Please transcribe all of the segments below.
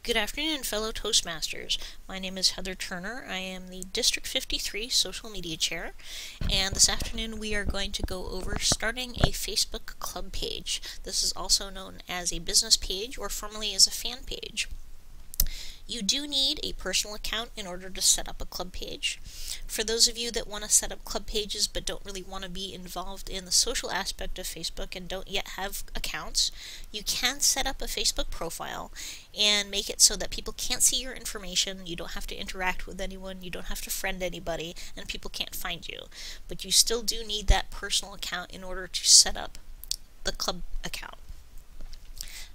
Good afternoon, fellow Toastmasters. My name is Heather Turner. I am the District 53 Social Media Chair, and this afternoon we are going to go over starting a Facebook club page. This is also known as a business page or formerly as a fan page. You do need a personal account in order to set up a club page. For those of you that want to set up club pages but don't really want to be involved in the social aspect of Facebook and don't yet have accounts, you can set up a Facebook profile and make it so that people can't see your information, you don't have to interact with anyone, you don't have to friend anybody, and people can't find you. But you still do need that personal account in order to set up the club account.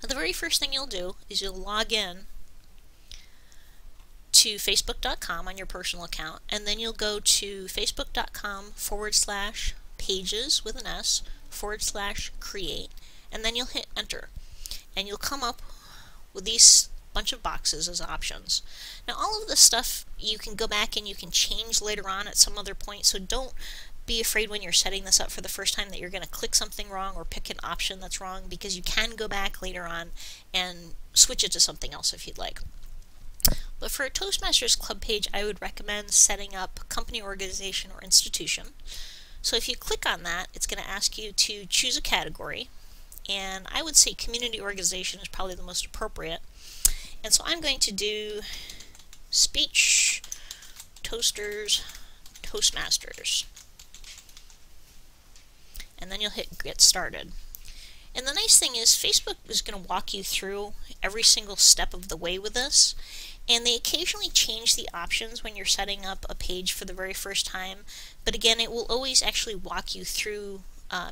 Now, the very first thing you'll do is you'll log in to facebook.com on your personal account, and then you'll go to facebook.com/pages with an S /create, and then you'll hit enter, and you'll come up with these bunch of boxes as options. Now, all of this stuff you can go back and you can change later on at some other point, so don't be afraid when you're setting this up for the first time that you're going to click something wrong or pick an option that's wrong, because you can go back later on and switch it to something else if you'd like. But for a Toastmasters club page, I would recommend setting up company, organization, or institution. So if you click on that, it's going to ask you to choose a category, and I would say community organization is probably the most appropriate. And so I'm going to do speech, toasters, Toastmasters. And then you'll hit get started. And the nice thing is Facebook is going to walk you through every single step of the way with this. And they occasionally change the options when you're setting up a page for the very first time. But again, it will always actually walk you through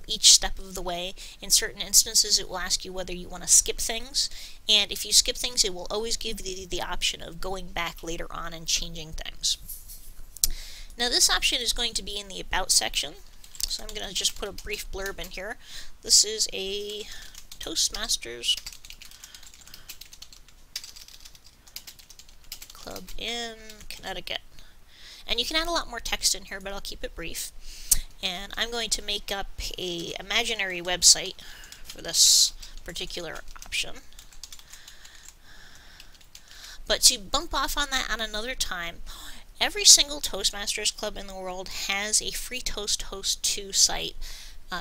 each step of the way. In certain instances, it will ask you whether you want to skip things. And if you skip things, it will always give you the option of going back later on and changing things. Now, this option is going to be in the About section. So I'm going to just put a brief blurb in here. This is a Toastmasters club in Connecticut. And you can add a lot more text in here, but I'll keep it brief. And I'm going to make up an imaginary website for this particular option. But to bump off on that on another time, every single Toastmasters club in the world has a free Toast Host 2 site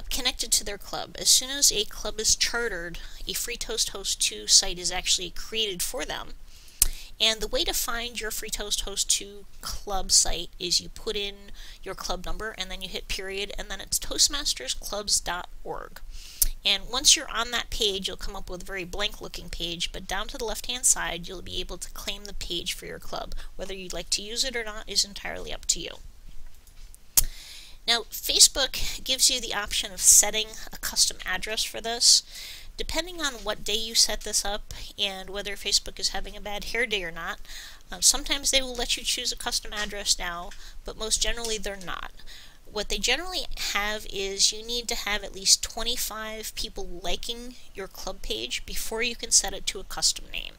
connected to their club. As soon as a club is chartered, a free Toast Host 2 site is actually created for them. And the way to find your free Toast Host 2 club site is you put in your club number and then you hit period, and then it's toastmastersclubs.org. And once you're on that page, you'll come up with a very blank looking page, but down to the left hand side you'll be able to claim the page for your club. Whether you'd like to use it or not is entirely up to you. Now, Facebook gives you the option of setting a custom address for this. Depending on what day you set this up and whether Facebook is having a bad hair day or not, sometimes they will let you choose a custom address now, but most generally they're not. What they generally have is you need to have at least 25 people liking your club page before you can set it to a custom name.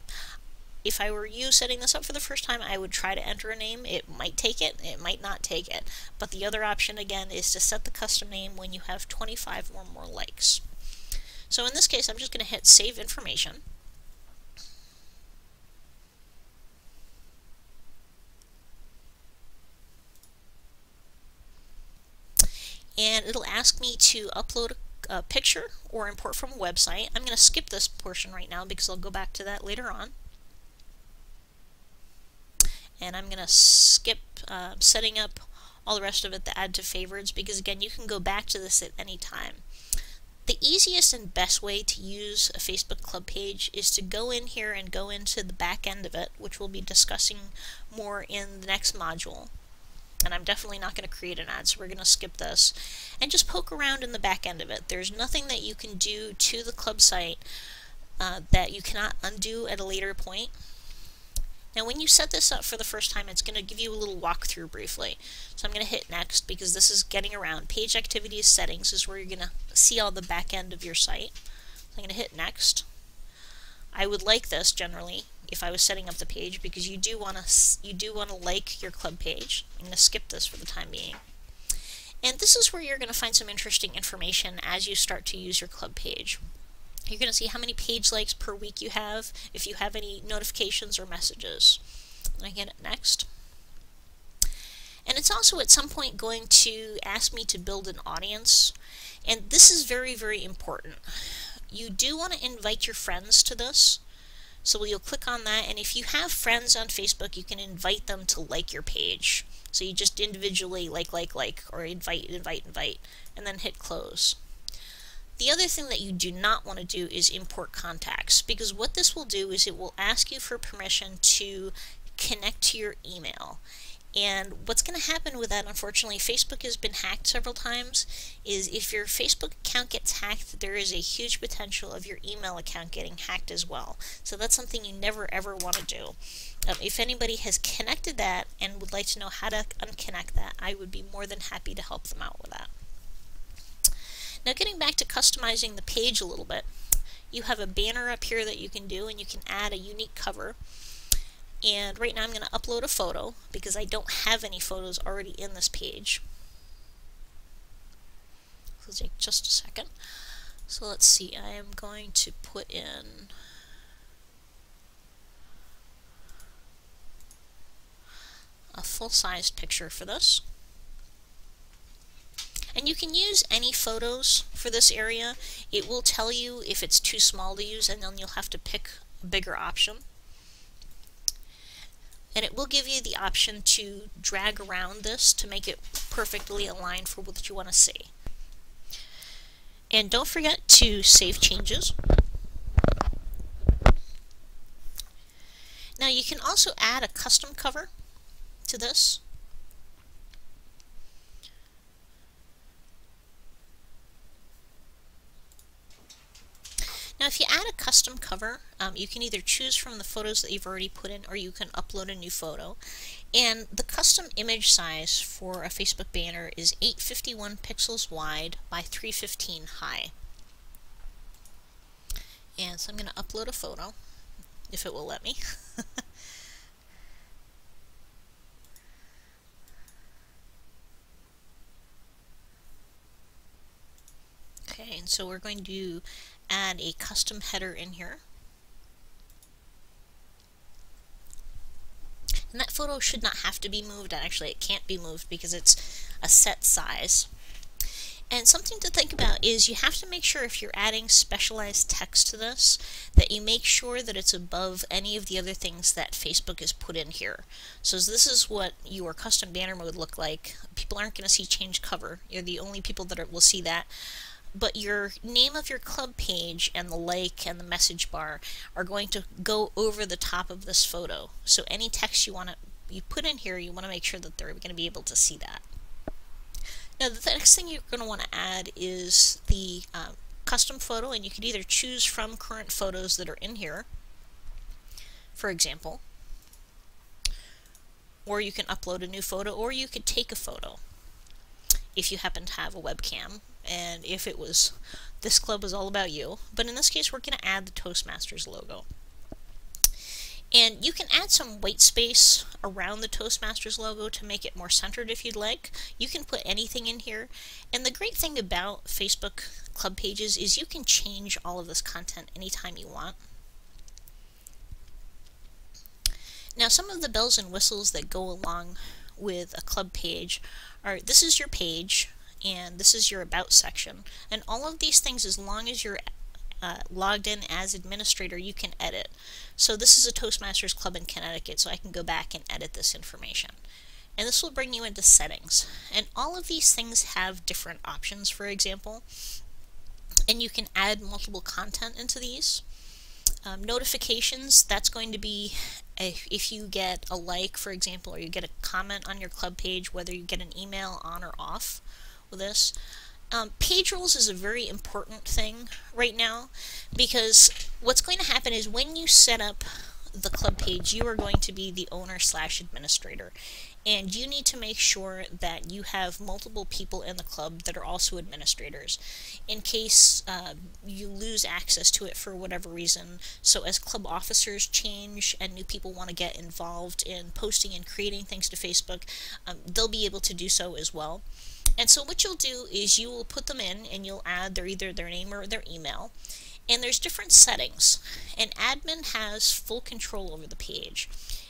If I were you setting this up for the first time, I would try to enter a name. It might take it, it might not take it. But the other option, again, is to set the custom name when you have 25 or more likes. So in this case, I'm just going to hit Save Information. And it'll ask me to upload a picture or import from a website. I'm going to skip this portion right now because I'll go back to that later on. And I'm going to skip setting up all the rest of it, the add to favorites, because again, you can go back to this at any time. The easiest and best way to use a Facebook club page is to go in here and go into the back end of it, which we'll be discussing more in the next module. And I'm definitely not going to create an ad, so we're going to skip this. And just poke around in the back end of it. There's nothing that you can do to the club site that you cannot undo at a later point. Now, when you set this up for the first time, it's going to give you a little walkthrough briefly. So I'm going to hit next because this is getting around. Page activities settings is where you're going to see all the back end of your site. So I'm going to hit next. I would like this generally if I was setting up the page because you do want to like your club page. I'm going to skip this for the time being. And this is where you're going to find some interesting information as you start to use your club page. You're going to see how many page likes per week you have, if you have any notifications or messages. And I hit next. And it's also at some point going to ask me to build an audience. And this is very, very important. You do want to invite your friends to this. So you'll click on that, and if you have friends on Facebook, you can invite them to like your page. So you just individually like, or invite, and then hit close. The other thing that you do not want to do is import contacts, because what this will do is it will ask you for permission to connect to your email. And what's going to happen with that, unfortunately, Facebook has been hacked several times, is if your Facebook account gets hacked, there is a huge potential of your email account getting hacked as well. So that's something you never ever want to do. If anybody has connected that and would like to know how to unconnect that, I would be more than happy to help them out with that. Now, getting back to customizing the page a little bit, you have a banner up here that you can do, and you can add a unique cover. And right now I'm going to upload a photo because I don't have any photos already in this page. So take just a second. So let's see, I am going to put in a full-size picture for this. And you can use any photos for this area. It will tell you if it's too small to use, and then you'll have to pick a bigger option. And it will give you the option to drag around this to make it perfectly aligned for what you want to see. And don't forget to save changes. Now you can also add a custom cover to this. Now if you add a custom cover, you can either choose from the photos that you've already put in, or you can upload a new photo. And the custom image size for a Facebook banner is 851 pixels wide by 315 high. And so I'm going to upload a photo, if it will let me. Okay, and so we're going to add a custom header in here. And that photo should not have to be moved. Actually, it can't be moved because it's a set size. And something to think about is you have to make sure, if you're adding specialized text to this, that you make sure that it's above any of the other things that Facebook has put in here. So this is what your custom banner would look like. People aren't going to see change cover. You're the only people that will see that. But your name of your club page and the like and the message bar are going to go over the top of this photo. So any text you put in here, you want to make sure that they're going to be able to see that. Now the next thing you're going to want to add is the custom photo, and you can either choose from current photos that are in here, for example, or you can upload a new photo, or you could take a photo if you happen to have a webcam. And if it was, this club was all about you. But in this case, we're going to add the Toastmasters logo. And you can add some white space around the Toastmasters logo to make it more centered if you'd like. You can put anything in here. And the great thing about Facebook club pages is you can change all of this content anytime you want. Now, some of the bells and whistles that go along with a club page are, this is your page, and this is your About section. And all of these things, as long as you're logged in as administrator, you can edit. So this is a Toastmasters club in Connecticut, so I can go back and edit this information. And this will bring you into settings. And all of these things have different options, for example. And you can add multiple content into these. Notifications, that's going to be if you get a like, for example, or you get a comment on your club page, whether you get an email on or off with this. Page roles is a very important thing right now, because what's going to happen is when you set up the club page, you are going to be the owner/administrator, and you need to make sure that you have multiple people in the club that are also administrators in case you lose access to it for whatever reason. So as club officers change and new people want to get involved in posting and creating things to Facebook, they'll be able to do so as well. And so what you'll do is you will put them in, and you'll add either their name or their email. And there's different settings. An admin has full control over the page.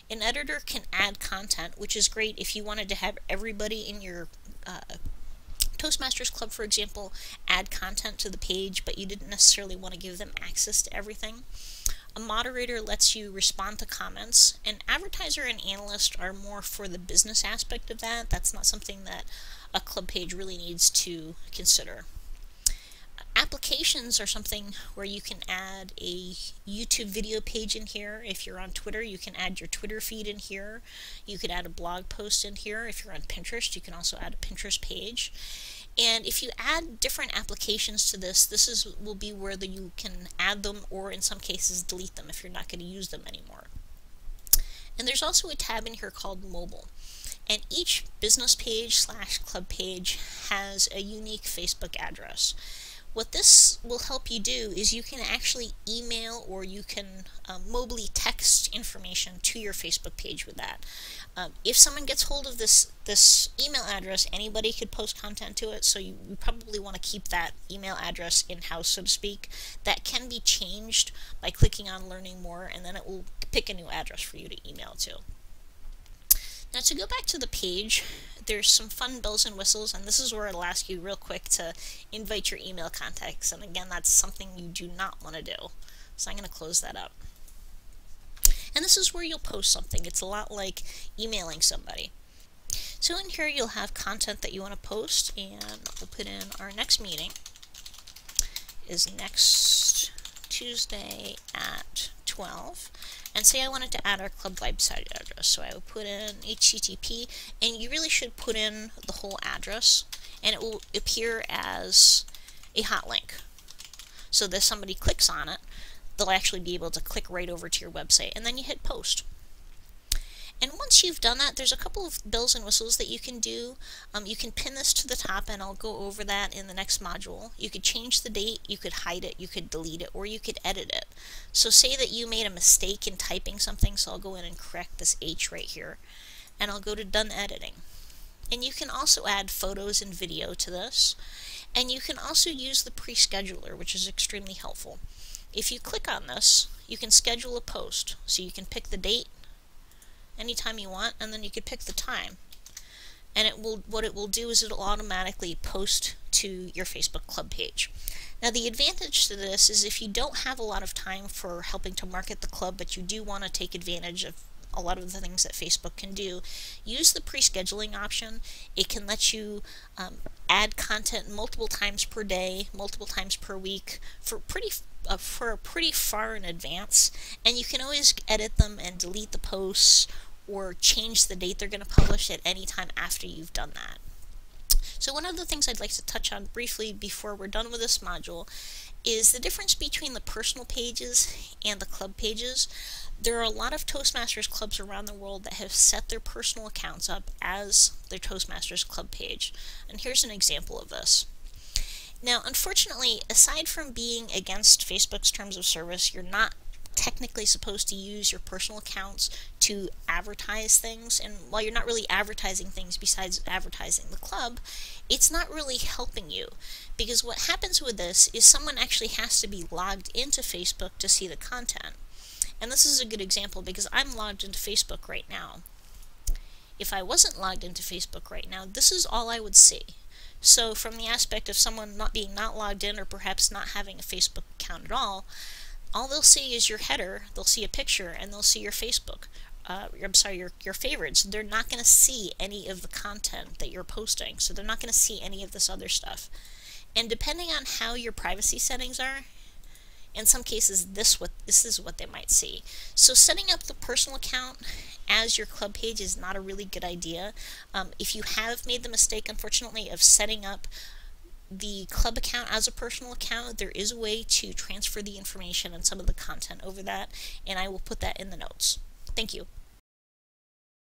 An editor can add content, which is great if you wanted to have everybody in your Toastmasters club, for example, add content to the page, but you didn't necessarily want to give them access to everything. A moderator lets you respond to comments. An advertiser and analyst are more for the business aspect of that. That's not something that a club page really needs to consider. Applications are something where you can add a YouTube video page in here. If you're on Twitter, you can add your Twitter feed in here. You could add a blog post in here. If you're on Pinterest, you can also add a Pinterest page. And if you add different applications to this will be where you can add them, or in some cases delete them if you're not going to use them anymore. And there's also a tab in here called Mobile. And each business page / club page has a unique Facebook address. What this will help you do is you can actually email, or you can mobily text information to your Facebook page with that. If someone gets hold of this email address, anybody could post content to it, so you probably want to keep that email address in-house, so to speak. That can be changed by clicking on Learning More, and then it will pick a new address for you to email to. Now, to go back to the page, there's some fun bells and whistles, and this is where it'll ask you real quick to invite your email contacts, and again, that's something you do not want to do. So I'm going to close that up. And this is where you'll post something. It's a lot like emailing somebody. So in here you'll have content that you want to post, and we'll put in our next meeting is next Tuesday at 12. And say I wanted to add our club website address, so I would put in HTTP, and you really should put in the whole address, and it will appear as a hot link. So that if somebody clicks on it, they'll actually be able to click right over to your website, and then you hit post. And once you've done that, there's a couple of bells and whistles that you can do. You can pin this to the top, and I'll go over that in the next module. You could change the date, you could hide it, you could delete it, or you could edit it. So say that you made a mistake in typing something, so I'll go in and correct this H right here, and I'll go to Done Editing. And you can also add photos and video to this, and you can also use the pre-scheduler, which is extremely helpful. If you click on this, you can schedule a post, so you can pick the date anytime you want, and then you could pick the time. And what it will do is it'll automatically post to your Facebook club page. Now, the advantage to this is if you don't have a lot of time for helping to market the club, but you do want to take advantage of a lot of the things that Facebook can do, use the pre-scheduling option. It can let you add content multiple times per day, multiple times per week, for pretty far in advance, and you can always edit them and delete the posts or change the date they're going to publish at any time after you've done that. So one of the things I'd like to touch on briefly before we're done with this module is the difference between the personal pages and the club pages. There are a lot of Toastmasters clubs around the world that have set their personal accounts up as their Toastmasters club page. And here's an example of this. Now, unfortunately, aside from being against Facebook's terms of service, you're not technically supposed to use your personal accounts to advertise things, and while you're not really advertising things besides advertising the club, it's not really helping you, because what happens with this is someone actually has to be logged into Facebook to see the content. And this is a good example because I'm logged into Facebook right now. If I wasn't logged into Facebook right now, this is all I would see. So from the aspect of someone not logged in, or perhaps not having a Facebook account at all they'll see is your header, they'll see a picture, and they'll see your Facebook, your favorites. They're not going to see any of the content that you're posting, so they're not going to see any of this other stuff. And depending on how your privacy settings are, in some cases this is what they might see. So setting up the personal account as your club page is not a really good idea. If you have made the mistake, unfortunately, of setting up the club account as a personal account, there is a way to transfer the information and some of the content over that, and I will put that in the notes. Thank you.